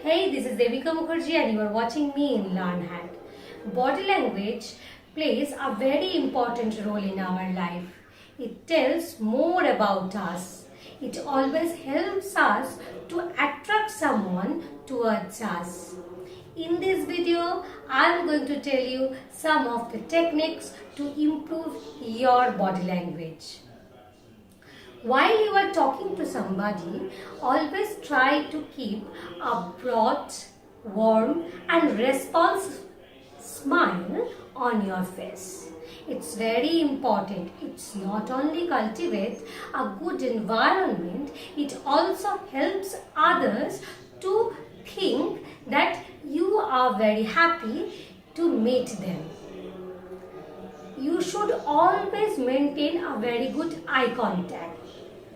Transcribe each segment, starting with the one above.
Hey, this is Devika Mukherjee and you are watching me in Learn Hack. Body language plays a very important role in our life. It tells more about us. It always helps us to attract someone towards us. In this video, I am going to tell you some of the techniques to improve your body language. While you are talking to somebody, always try to keep a broad, warm and responsive smile on your face. It's very important. It's not only cultivate a good environment, it also helps others to think that you are very happy to meet them. You should always maintain a very good eye contact.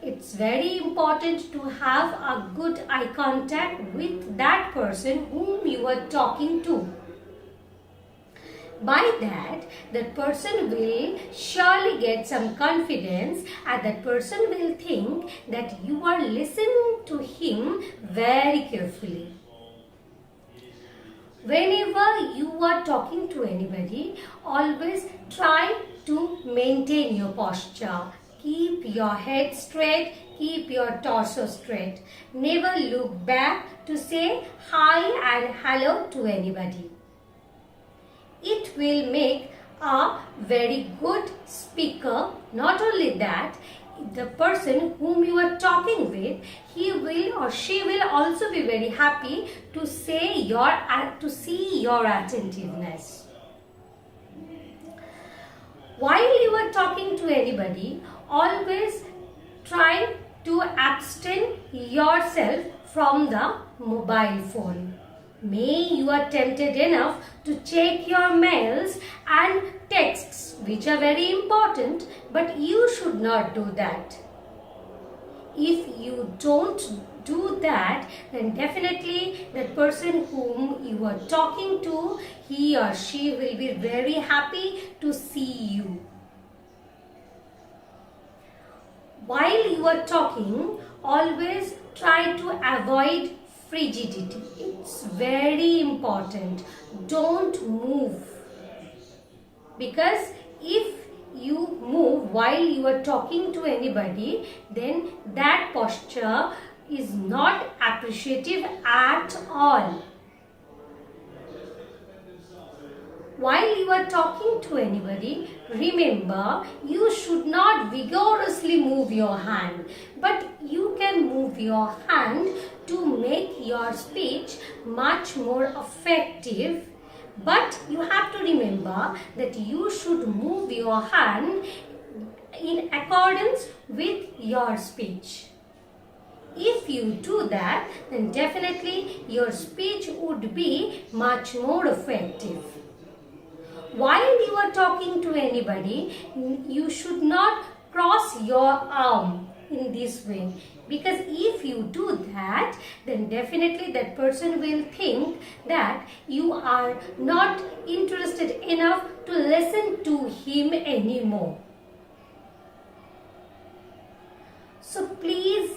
It's very important to have a good eye contact with that person whom you are talking to. By that person will surely get some confidence and that person will think that you are listening to him very carefully. Whenever you are talking to anybody, always try to maintain your posture. Keep your head straight, keep your torso straight. Never look back to say hi and hello to anybody. It will make a very good speaker. Not only that, the person whom you are talking with, he will or she will also be very happy to see your attentiveness. While you are talking to anybody, always try to abstain yourself from the mobile phone. May you are tempted enough to check your mails and texts, which are very important, but you should not do that. If you don't do that, then definitely that person whom you are talking to, he or she will be very happy to see you. While you are talking, always try to avoid frigidity. It's very important. Don't move. Because if you move while you are talking to anybody, then that posture is not appreciative at all. While you are talking to anybody, remember you should not vigorously move your hand, but you can move your hand to make your speech much more effective. But you have to remember that you should move your hand in accordance with your speech. If you do that, then definitely your speech would be much more effective. While you are talking to anybody, you should not cross your arm in this way, because if you do that, then definitely that person will think that you are not interested enough to listen to him anymore. So please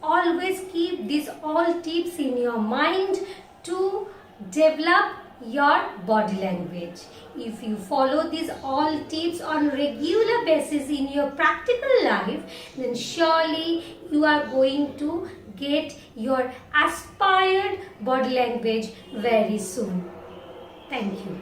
always keep these all tips in your mind to develop your body language. If you follow these all tips on regular basis in your practical life, then surely you are going to get your aspired body language very soon. Thank you.